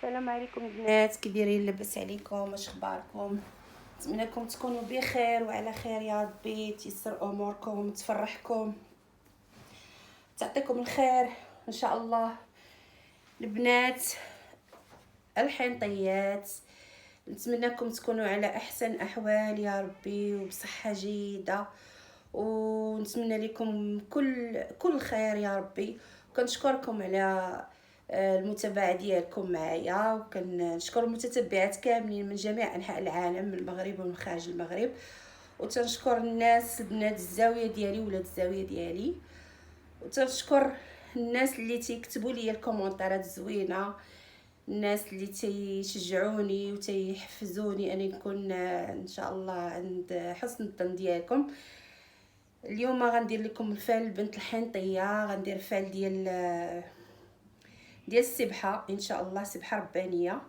السلام عليكم البنات، كي دايرين؟ لاباس عليكم؟ واش اخباركم؟ نتمنىكم تكونوا بخير وعلى خير يا ربي، تيسر اموركم، تفرحكم، تعطيكم الخير ان شاء الله. البنات الحنطيات، نتمنىكم تكونوا على احسن احوال يا ربي وبصحه جيده، ونتمنى لكم كل خير يا ربي. كنشكركم على المتابعه ديالكم معايا، وكنشكر المتتبعات كاملين من جميع انحاء العالم، من المغرب ومن خارج المغرب، وتنشكر الناس بنات الزاويه ديالي ولاد الزاويه ديالي، وتنشكر الناس اللي تيكتبوا لي الكومونتيرات زوينه، الناس اللي تيشجعوني وتيحفزوني اني نكون ان شاء الله عند حسن الظن ديالكم. اليوم غندير لكم الفال بنت الحنطيه، غندير فال ديال السبحه ان شاء الله، سبحه ربانيه.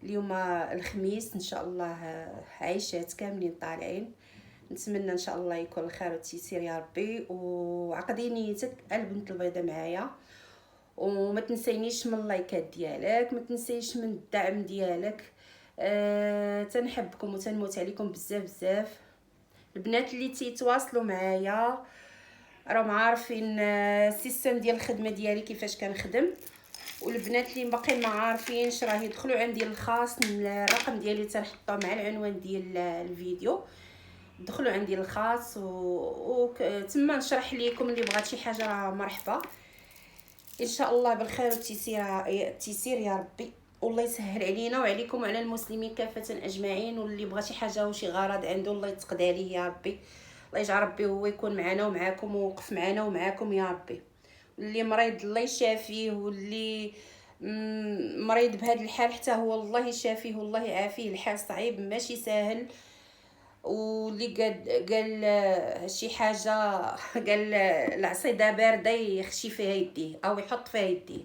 اليوم الخميس ان شاء الله، عيشات كاملين طالعين، نتمنى ان شاء الله يكون الخير والتيسير يا ربي. وعقدي نيتك البنت البيضاء معايا، وما تنسينيش من اللايكات ديالك، ما تنسيش من الدعم ديالك. تنحبكم وتنموت عليكم بزاف بزاف. البنات اللي تيتواصلوا معايا راهم عارفين السيستم ديال الخدمه ديالي كيفاش كنخدم، والبنات اللي باقيين ما عارفينش راه يدخلوا عندي الخاص، الرقم ديالي تنحطه مع العنوان ديال الفيديو. دخلوا عندي الخاص تما نشرح لكم، اللي بغات شي حاجه راه مرحبا ان شاء الله بالخير والتيسير يا ربي. والله يسهل علينا وعليكم وعلى المسلمين كافه اجمعين، واللي بغى شي حاجه وشي غرض عنده الله يتقدى عليه يا ربي. الله يجعل ربي هو يكون معنا ومعاكم، ووقف معنا ومعاكم يا ربي. اللي مريض الله يشافيه، واللي مريض بهذا الحال حتى هو الله يشافيه والله يعافيه. الحال صعيب ماشي سهل، واللي قال شي حاجه قال العصيده بارده يخشي فيها يديه او يحط فيها يديه،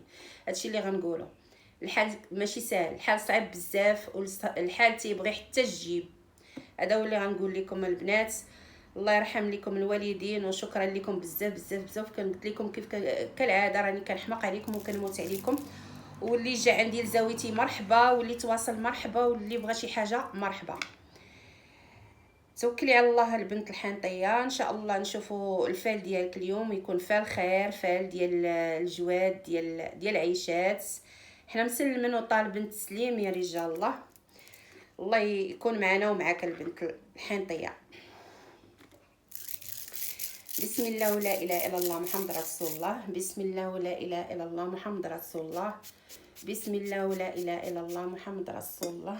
هادشي اللي غنقوله. الحال ماشي سهل، الحال صعيب بزاف، والحال تيبغي حتى الجيب. هذا هو اللي غنقول لكم البنات. الله يرحم لكم الوالدين، وشكرا لكم بزاف بزاف بزاف. قلت لكم كيف كالعاده راني كنحماق عليكم وكنموت عليكم. واللي جا عندي لزاويتي مرحبا، واللي تواصل مرحبا، واللي بغى شي حاجه مرحبا. توكلي على الله البنت الحنطيه، ان شاء الله نشوفوا الفال ديالك اليوم يكون فال خير، فال ديال الجواد، ديال عيشات. حنا مسلمين وطالبين التسليم يا رجال الله. الله يكون معنا ومعاك البنت الحنطيه. بسم الله ولا اله الا الله محمد رسول الله. بسم الله ولا اله الا الله محمد رسول الله. بسم الله ولا اله الا الله محمد رسول الله.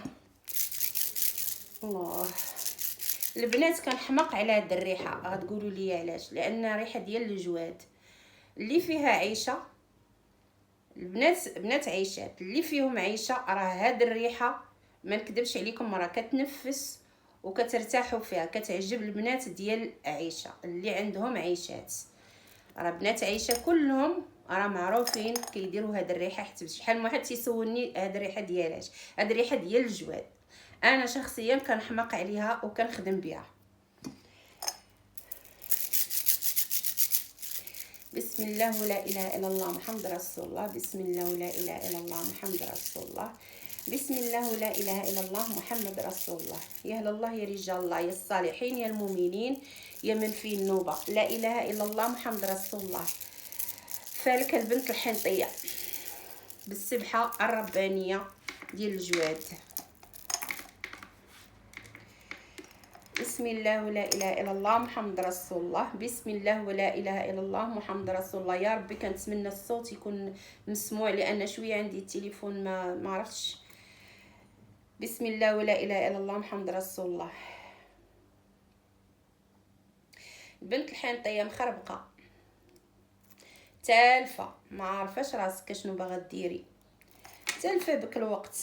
الله. البنات كنحماق على هاد الريحه، غتقولوا لي علاش؟ لان ريحه ديال الجواد اللي فيها عيشه. البنات بنات عيشات اللي فيهم عيشه، راه هاد الريحه ما نكذبش عليكم راه كتنفس وكترتاحوا فيها، كتعجب البنات ديال عيشه اللي عندهم عيشات. راه بنات عيشه كلهم راه معروفين كيديروا هاد الريحه. حتى شحال من واحد تيسولني هاد الريحه ديالاش. هاد الريحه ديال الجواد، انا شخصيا كنحماق عليها وكنخدم بها. بسم الله ولا اله الا الله محمد رسول الله. بسم الله ولا اله الا الله محمد رسول الله. بسم الله ولا اله الا الله محمد رسول الله. يا اهل الله يا رجال الله يا الصالحين يا المؤمنين يا من في النوبه، لا اله الا الله محمد رسول الله. فالك البنت الحنطيه بالسبحه الربانيه ديال الجواد. بسم الله ولا اله الا الله محمد رسول الله. بسم الله ولا اله الا الله محمد رسول الله. يا ربي كنتمنى الصوت يكون مسموع، لان شويه عندي التليفون ما عرفتش. بسم الله ولا اله الا الله محمد رسول الله. بنت الحنطيه مخربقه تالفه، ما عارفاش راسك شنو باغا ديري، تالفه بك الوقت.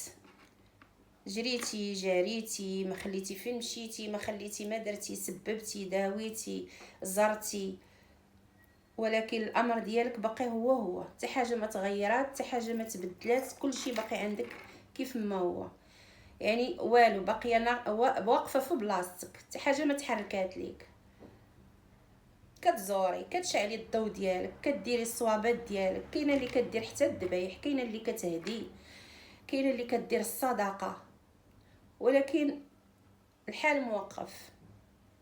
جريتي جاريتي، ما خليتي فين مشيتي، ما خليتي ما درتي، سببتي داويتي زرتي، ولكن الامر ديالك باقي هو حتى حاجه ما تغيرات، حتى حاجه ما تبدلات، كلشي باقي عندك كيف ما هو. يعني والو، باقيه انا واقفه في بلاصتك، حتى حاجه ما تحركات ليك. كتزوري، كتشعلي الضو ديالك، كديري الصوابات ديالك، كاينه اللي كدير حتى الذبايح، كاينه اللي كتهدي، كاينه اللي كدير الصدقه، ولكن الحال موقف.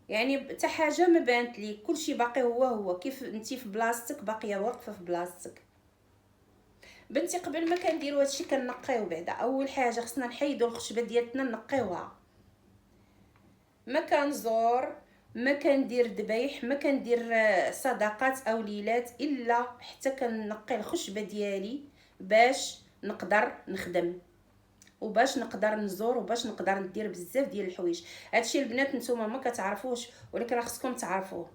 يعني حتى حاجه ما بانت لي، كلشي باقي هو كيف انتي في بلاصتك باقيه واقفه في بلاصتك. بنتي قبل ما كنديروا هادشي كنقيو. بعدا اول حاجه خصنا نحيدوا الخشبه ديالتنا نقيوها. ما كنزور، ما كندير ذبايح، ما كندير صدقات او ليلات الا حتى كنقي الخشبه ديالي باش نقدر نخدم وباش نقدر نزور وباش نقدر ندير بزاف ديال الحوايج. هادشي البنات نتوما ما كتعرفوش، ولكن راه خصكم تعرفوه.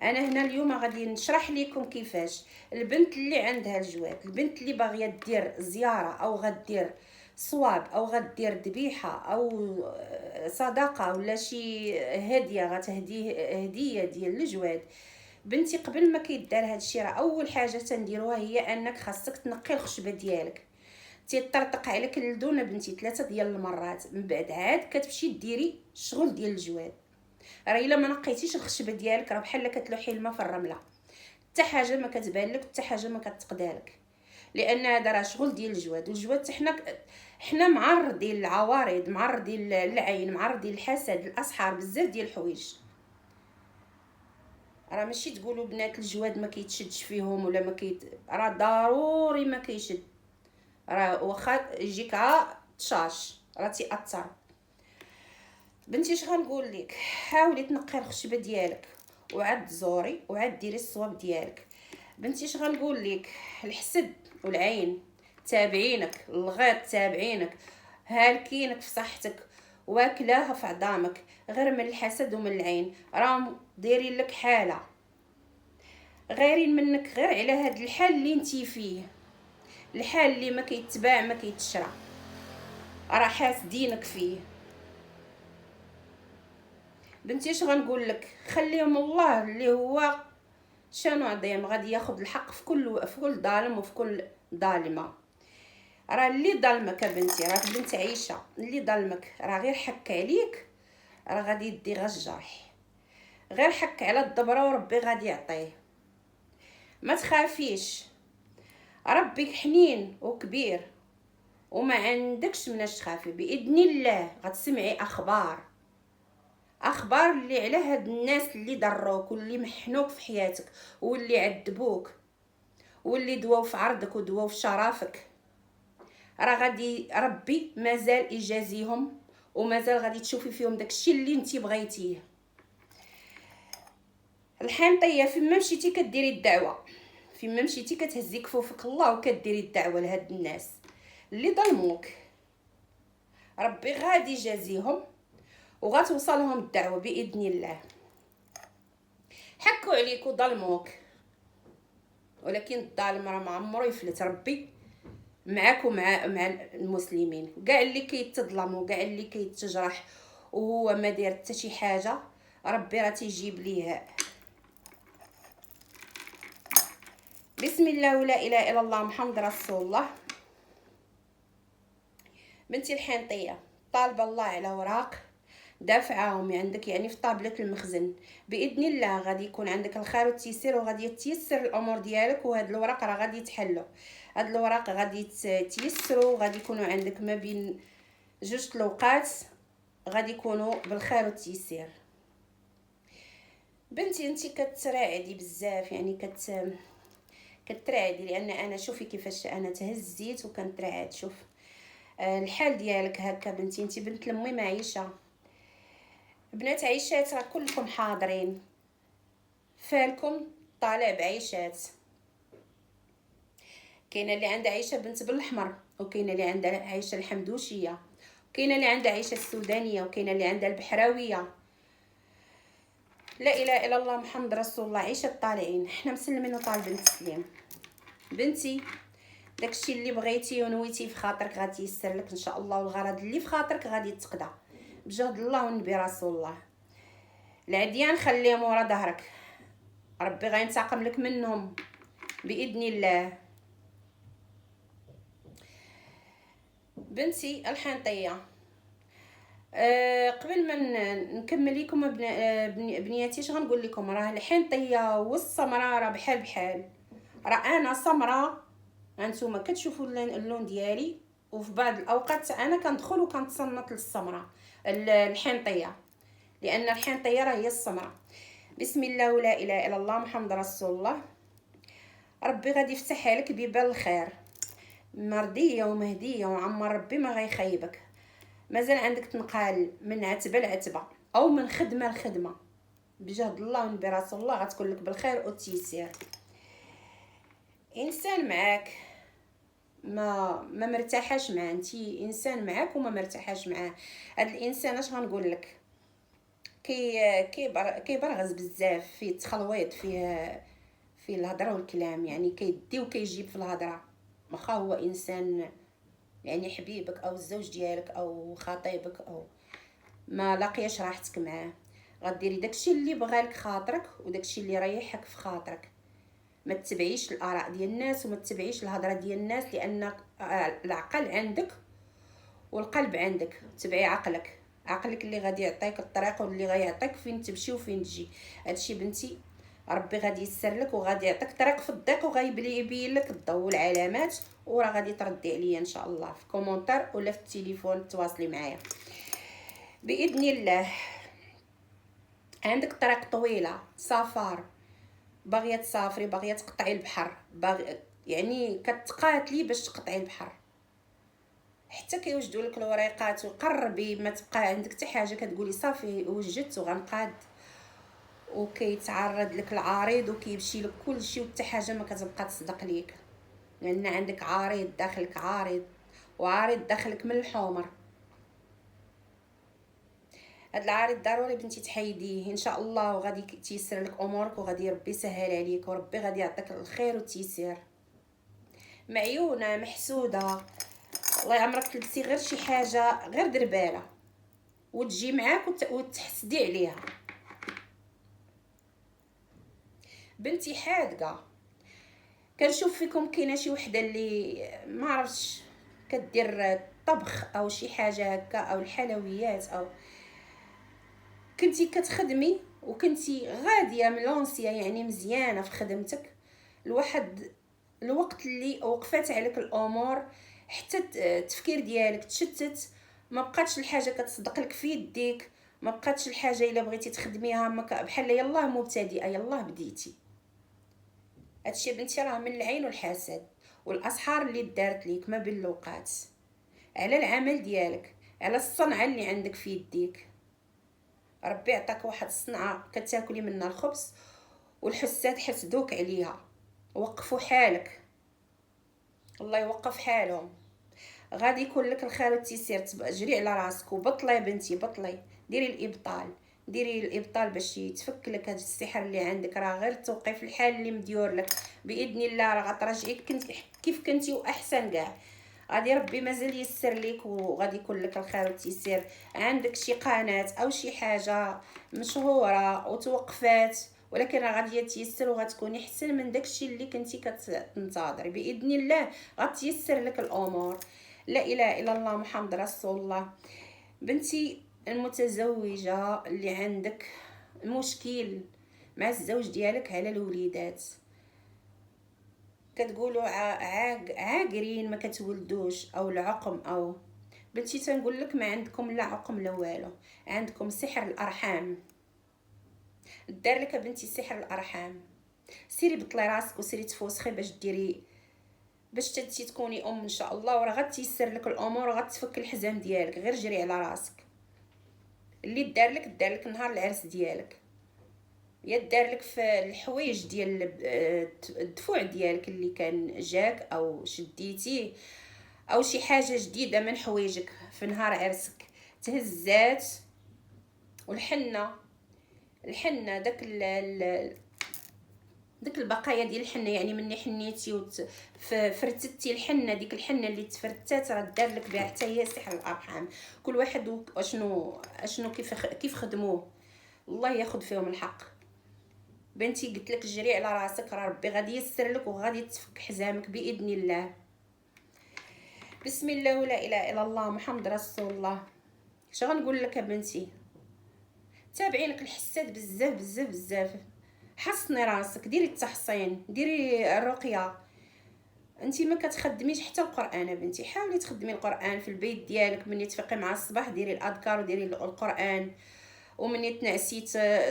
انا هنا اليوم غادي نشرح لكم كيفاش البنت اللي عندها الجواد، البنت اللي باغيه دير زياره او غدير صواب او غدير ذبيحه او صدقه ولا شي هديه غتهديه هديه ديال الجواد. بنتي قبل ما كيدار هادشي راه اول حاجه تنديروها هي انك خاصك تنقي الخشبه ديالك. تيطرطق عليك اللدونه بنتي 3 ديال المرات، من بعد عاد كتمشي ديري الشغل ديال الجواد. راه الا ما نقيتيش الخشبه ديالك راه بحال كتلوحي الماء في الرمله، حتى حاجه ما كتبان لك حتى حاجه ما كتقدالك، لان هذا راه شغل ديال الجواد. والجواد حنا معرضين للعوارض، معرضين للعين، معرضين للحسد، الاسحار، بزاف ديال الحوايج. راه ماشي تقولوا بنات الجواد ما كيتشدش فيهم ولا ما راه ضروري ما كيشد. راه واخا يجيك طشاش راه تيأثر. بنتي اش غنقول لك، حاولي تنقي الخشبه ديالك وعاد زوري وعاد ديري الصواب ديالك. بنتي اش غنقول لك، الحسد والعين تابعينك، الغيط تابعينك، هالكينك في صحتك واكلاها في عظامك، غير من الحسد ومن العين راهم دايرين لك حاله، غيرين منك غير على هاد الحال اللي انتي فيه، الحال اللي ما كيتباع ما كيتشرى، راه حاسدينك فيه. بنتي اش غنقول لك، خليهم الله اللي هو شانو عظيم غادي ياخذ الحق في كل ظالم وفي كل ظالمه. راه اللي ظلمك بنتي، راه بنت عيشه، اللي ظلمك راه غير حك عليك راه غادي يدي غير الجرح، غير حك على الضبره وربي غادي يعطيه. ما تخافيش، ربك حنين وكبير وما عندكش مناش تخافي. باذن الله غتسمعي اخبار اللي على هاد الناس اللي ضروك واللي محنوك في حياتك واللي عذبوك واللي دواو في عرضك ودواو في شرفك. راه غادي ربي مازال يجازيهم ومازال غادي تشوفي فيهم داكشي اللي انتي بغيتيه. الحنطيه فين ما مشيتي كديري الدعوه، فين ما مشيتي كتهزي كفوفك الله وكديري الدعوه لهاد الناس اللي ظلموك. ربي غادي يجازيهم وغتوصلهم الدعوه باذن الله. حكوا عليك وظلموك، ولكن الظالم راه ما عمرو يفلت. ربي معاك ومع المسلمين. كاع اللي كيتظلم وكاع اللي كيتجرح وهو ما داير حتى شي حاجه ربي راه تيجيب ليه. بسم الله ولا اله الا الله محمد رسول الله. بنتي الحنطيه طالبه الله على وراق دافعاهم عندك، يعني في طابله المخزن. باذن الله غادي يكون عندك الخير والتيسير وغادي يتيسر الامور ديالك، وهاد الوراق راه غادي يتحلوا. هاد الوراق غادي تيسروا وغادي يكونوا عندك ما بين جوج الاوقات غادي يكونوا بالخير والتيسير. بنتي انتي كتراعدي بزاف، يعني كتراعدي، لان انا شوفي كيفاش انا تهزيت وكنتراعد. شوف الحال ديالك هكا بنتي، انتي بنت لمي معيشه. بنات عيشات راه كلكم حاضرين، فالكم طالع بعيشات. كاينه اللي عندها عيشه بنت بالاحمر، وكاينه اللي عندها عيشه الحمدوشيه، وكاينه اللي عندها عيشه السودانيه، وكاينه اللي عندها البحراويه. لا اله الا الله محمد رسول الله. عيشه الطالعين، حنا مسلمين وطالبين التسليم. بنتي داكشي اللي بغيتي ونويتي في خاطرك غادي يسر لك ان شاء الله، والغرض اللي في خاطرك غادي يتقضى بجهد الله والنبي رسول الله. العديان خليهم ورا ظهرك، ربي غينتقم لك منهم باذن الله. بنتي الحنطيه قبل ما نكمل لكم بنياتي اش غنقول لكم، راه الحنطيه والسمراء راه بحال راه انا سمراء، هانتوما كتشوفوا اللون ديالي وفي بعض الاوقات انا كندخل وكنتصنت للسمره الحنطيه، لان الحنطيه راه هي السمره. بسم الله ولا اله الا الله محمد رسول الله. ربي غادي يفتح عليك بيبان الخير، مرضيه ومهديه، وعمر ربي ما غيخيبك. مازال عندك تنقال من عتبه لعتبه او من خدمه لخدمه، بجهد الله ونبي رسول الله غتكون لك بالخير والتيسير. انسان معاك ما مرتاحاش معاه، انتي انسان معاك وما مرتاحاش معاه. هاد الانسان اش غنقول لك، كيبرغز بزاف، فيه التخلويط، فيه الهضره والكلام، يعني كيدي وكيجيب في الهضره. واخا هو انسان يعني حبيبك او الزوج ديالك او خطيبك، او ما لاقياش راحتك معاه، غديري داكشي اللي بغالك خاطرك وداكشي اللي يريحك في خاطرك. ما تتبعيش الاراء ديال الناس وما تتبعيش الهضره ديال الناس، لان العقل عندك والقلب عندك. تبعي عقلك اللي غادي يعطيك الطريق واللي غيعطيك فين تمشي وفين تجي. هادشي بنتي ربي غادي يسر لك وغادي يعطيك طريق في الضيق، يبين لك الضوء والعلامات، وراه غادي تردي عليا ان شاء الله في كومونتير ولا في التليفون تواصلي معايا باذن الله. عندك طريق طويله سفر، باغيه تسافري، باغيه تقطعي البحر، يعني كتقاتلي باش تقطعي البحر، حتى كيوجدوا لك الوريقات وقربي ما تبقى عندك حتى حاجه كتقولي صافي وجدت وغنقاد، وكيتعرض لك العارض وكيمشي لك كل شيء وحتى حاجه ما كتبقى تصدق ليك، لان عندك عارض داخلك، عارض وعارض داخلك من الحمر. هاد العارض ضروري بنتي تحيديه ان شاء الله، وغادي تيسر لك امورك وغادي ربي يسهل عليك، وربي غادي يعطيك الخير والتيسير. معيونه محسوده، الله يعمرك تلبسي غير شي حاجه غير درباله وتجي معاك وتحسدي عليها. بنتي حادقه، كنشوف فيكم كاينه شي وحده اللي ما عرفتش كدير طبخ او شي حاجه هكا او الحلويات، او كنتي كتخدمي وكنتي غاديه ملونسيه يعني مزيانه في خدمتك، الواحد الوقت اللي وقفات عليك الامور حتى التفكير ديالك تشتت، ما بقاتش الحاجه كتصدق لك في يديك، ما بقاتش الحاجه الا بغيتي تخدميها بحال يلاه مبتدئه يلاه بديتي. هادشي بنتي راه من العين والحسد والاسحار اللي دارت ليك ما بين الاوقات، على العمل ديالك، على الصنعه اللي عندك في يديك. ربي عطاك واحد الصنعه كتاكلي منها الخبز والحساد حسدوك عليها، وقفوا حالك، الله يوقف حالهم. غادي يكون لك الخير والتيسير، جري على راسك وبطلي بنتي، بطلي ديري الابطال، ديري الابطال باش يتفك لك هذا السحر اللي عندك. راه غير توقف الحال اللي مديور لك باذن الله راه غترجعيك كيف كنتي واحسن كاع. غادي ربي مازال يسر ليك وغادي يكون لك الخير والتيسير. عندك شي قناه او شي حاجه مشهوره وتوقفات، ولكن راه غادي يتيسر وغتكوني احسن من داكشي اللي كنتي كتنتظري باذن الله. غتيسر لك الامور. لا اله الا الله محمد رسول الله. بنتي المتزوجه اللي عندك مشكل مع الزوج ديالك على الوليدات، كتقولوا عاقرين ما كتولدوش او العقم، او بنتي تنقول لك ما عندكم لا عقم لا والو، عندكم سحر الارحام. دار لك بنتي سحر الارحام. سيري بطلي راسك وسيري تفوسخي باش ديري باش تنتي تكوني ام ان شاء الله، وراه غتيسر لك الامور وغتفك الحزام ديالك. غير جري على راسك. اللي دار لك نهار العرس ديالك، يا دار لك في الحوايج ديال الدفوع ديالك اللي كان جاك او شديتيه، او شي حاجه جديده من حوايجك في نهار عرسك تهزات. والحنه داك البقايا ديال الحنه، يعني مني حنيتي فرتتي الحنه، ديك الحنه اللي تفرتات راه دار لك بها حتى هي سحر الارحام. كل واحد اشنو كيف خدموه، الله ياخذ فيهم الحق. بنتي قلت لك جري على راسك، راه ربي غادي يسر لك وغادي تفك حزامك باذن الله. بسم الله ولا اله الا الله محمد رسول الله. اش غنقول لك بنتي، تابعي لك الحساد بزاف بزاف بزاف، حصني راسك، ديري التحصين، ديري الرقيه، انت ما كتخدميش حتى القران بنتي. حاولي تخدمي القران في البيت ديالك، ملي تفيقي مع الصباح ديري الاذكار وديري القران، ومني تنعسي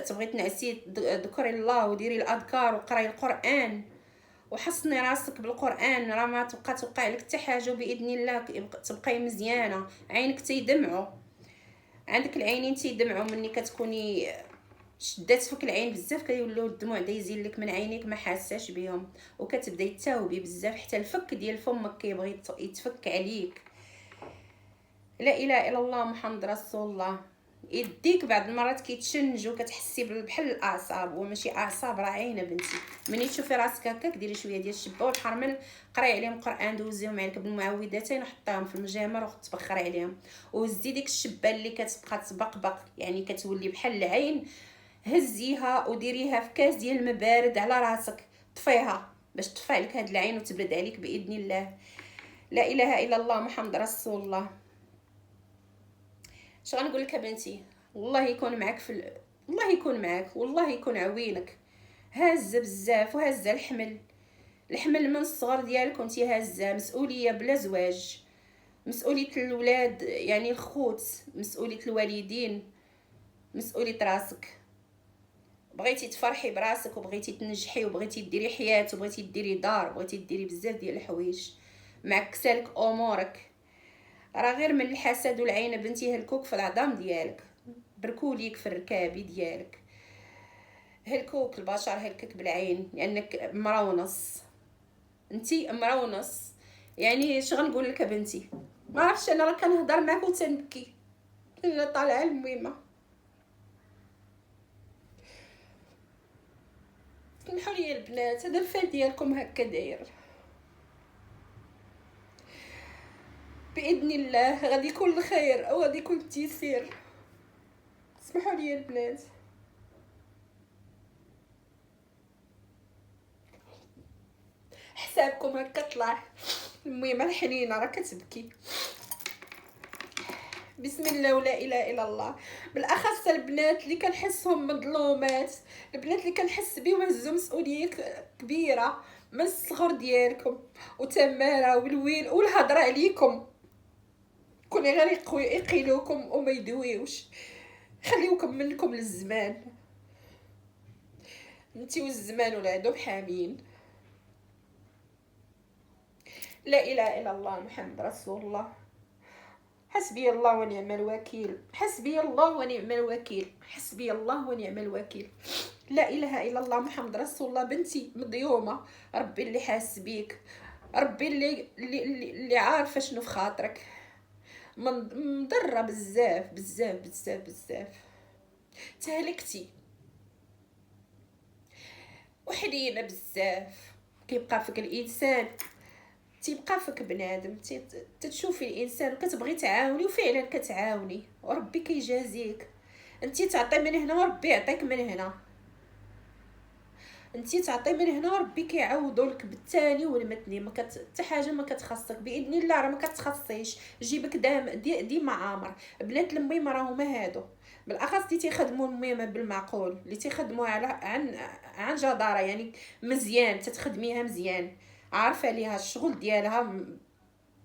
تبغي تنعسي ذكري الله وديري الاذكار وقراي القران وحصني راسك بالقران. راه ما تبقى توقع لك حتى حاجه، باذن الله تبقاي مزيانه. عينك تيدمعوا، عندك العينين تيدمعوا ملي كتكوني شدات فيك العين بزاف، كيوليو الدموع دايزين لك من عينيك ما حاساش بهم، وكتبداي تاوبي بزاف، حتى الفك ديال فمك كيبغي يتفك عليك. لا اله الا الله محمد رسول الله. يديك بعض المرات كيتشنج وكتحسي بحال الاعصاب، وماشي اعصاب راه عينه بنتي. ملي تشوفي راسك هكاك ديري شويه ديال الشبه والحرمل، قراي عليهم القران، دوزيهم عليك بالمعوذتين وحطيهم في المجامر وتبخري عليهم، وهزي ديك الشبه اللي كتبقى تبقبق يعني كتولي بحال العين، هزيها وديريها في كاس ديال الماء بارد على راسك، طفيها باش تطفى عليك هاد العين وتبرد عليك باذن الله. لا اله الا الله محمد رسول الله. اش غنقول لك بنتي؟ والله يكون معك والله يكون معك، والله يكون عوينك. هازه بزاف وهازه الحمل من الصغر ديالك وانتي هازه، مسؤوليه بلا زواج، مسؤوليه الولاد يعني الخوت، مسؤوليه الوالدين، مسؤوليه راسك. بغيتي تفرحي براسك وبغيتي تنجحي وبغيتي ديري حياه وبغيتي ديري دار وبغيتي ديري بزاف ديال الحوايج، معكسالك امورك. راه غير من الحسد والعين بنتي هلكوك في العظام ديالك، بركوليك في الركابي ديالك، هلكوك البشر، هلكك بالعين لانك مرونص، انتي مرونص. يعني اش غنقول لك بنتي؟ ما عرفتش، انا راه كنهضر معاك وتنبكي، انا طالعه المهمه. سمحوا لي البنات، هذا الفال ديالكم هكا داير. باذن الله غادي يكون الخير او غادي يكون التيسير. اسمحوا لي البنات. حسابكم هكا طلع. المهم الحنينه راه كتبكي. بسم الله ولا اله الا الله. بالاخص البنات اللي كنحسهم مظلومات، البنات اللي كنحس بهم هزوا مسؤوليه كبيره من الصغر ديالكم وتماره والويل والهضره عليكم، كوني غير يقيلوكم وما يدويوش، خليوكم منكم للزمان. انتي والزمان ولادو حامين. لا اله الا الله محمد رسول الله. حسبي الله ونعم الوكيل، حسبي الله ونعم الوكيل، حسبي الله ونعم الوكيل. لا اله الا الله محمد رسول الله. بنتي مضيومه، ربي اللي حاس بيك، ربي اللي عارفه شنو في خاطرك، مضره بزاف بزاف بزاف بزاف، تهلكتي وحنينه بزاف. كيبقى فيك الانسان، تيبقى فيك بنادم، تتشوفي الانسان وكتبغي تعاوني وفعلا كتعاوني وربي كيجازيك. انتي تعطي من هنا وربي يعطيك من هنا، انتي تعطي من هنا وربي كيعوضولك بالثاني والمثني. ما حتى حاجه ما كتخصك باذن الله، راه ما كتخصيش جيبك ديما عامر. بنات الميمه راهما هادو بالاخص اللي تيخدموا الميمه بالمعقول، اللي تيخدموا على عن جداره، يعني مزيان تتخدميها مزيان، عارفه ليها الشغل ديالها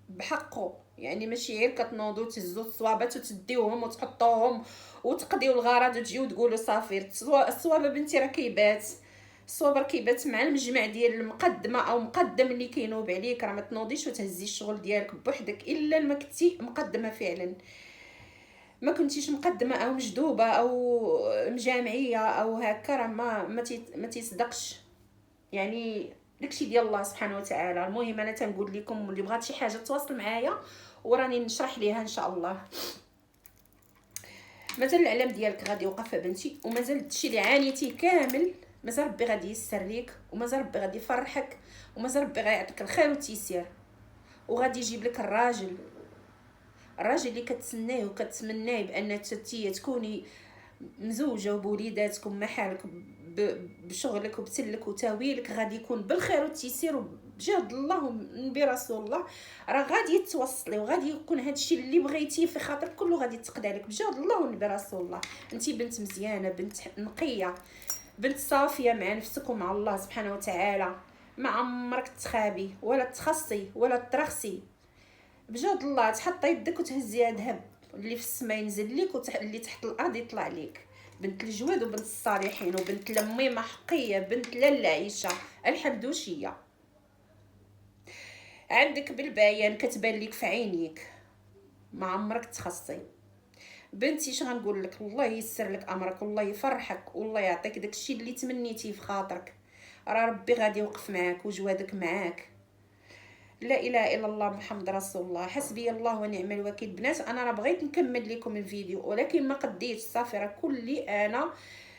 بحقه، يعني ماشي غير كتنوضوا تهزوا الصوابات وتديوهم وتحطوهم وتقضيو الغرض وتجيو تقولوا صافي. الصوابه بنتي راه كيبات، الصواب كيبات مع المجمع ديال المقدمه او مقدم اللي كينوب عليك. راه ما تنوضيش وتهزي الشغل ديالك بوحدك الا ما كنتي مقدمه فعلا. ما كنتيش مقدمه او مجدوبه او مجامعيه او هكا، راه ما تيصدقش. يعني داكشي ديال الله سبحانه وتعالى. المهم انا تنقول لكم اللي بغات شي حاجه تواصل معايا وراني نشرح ليها ان شاء الله. مازال العلم ديالك غادي يوقف بنتي، ومازال الشيء اللي عانيتي كامل مازال ربي غادي يسر ليك، ومازال ربي غادي يفرحك، ومازال ربي غيعطيك الخير والتيسير، وغادي يجيب لك الراجل اللي كتسناه وكتمناه بان تكوني مزوجه وبوليداتكم محالك بشغلك وبتلك وتاويلك، غادي يكون بالخير والتيسير وبجهد الله ونبي رسول الله. راه غادي توصلي وغادي يكون هادشي اللي بغيتيه في خاطرك كله غادي يتقدى لك بجهد الله ونبي رسول الله. انتي بنت مزيانه، بنت نقيه، بنت صافيه مع نفسك ومع الله سبحانه وتعالى. ما عمرك تخابي ولا تخصي ولا ترخصي. بجود الله تحط يدك وتهزيها ذهب، اللي في السما ينزل ليك اللي تحت الارض يطلع ليك. بنت الجواد وبنت الصالحين وبنت لميمه حقيه، بنت لاله عيشه الحمدوشيه. عندك بالبيان كتبان ليك في عينيك، ما عمرك تخصي. بنتي اش غنقول لك، الله ييسر لك امرك والله يفرحك والله يعطيك داكشي اللي تمنيتيه في خاطرك. راه ربي غادي يوقف معاك وجوادك معاك. لا اله الا الله محمد رسول الله، حسبي الله ونعم الوكيل. بنات انا راه بغيت نكمل لكم الفيديو ولكن ما قديتش، صافي راه كلي انا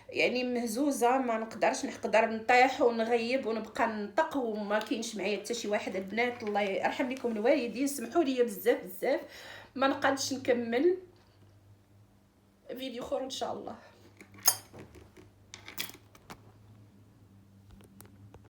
يعني مهزوزه، ما نقدرش نقدر نطيح ونغيب ونبقى ننطق وما كاينش معايا حتى شي واحد. البنات الله يرحم لكم الوالدين، سمحوا لي بزاف بزاف، ما نقدرش نكمل فيديو اخر ان شاء الله.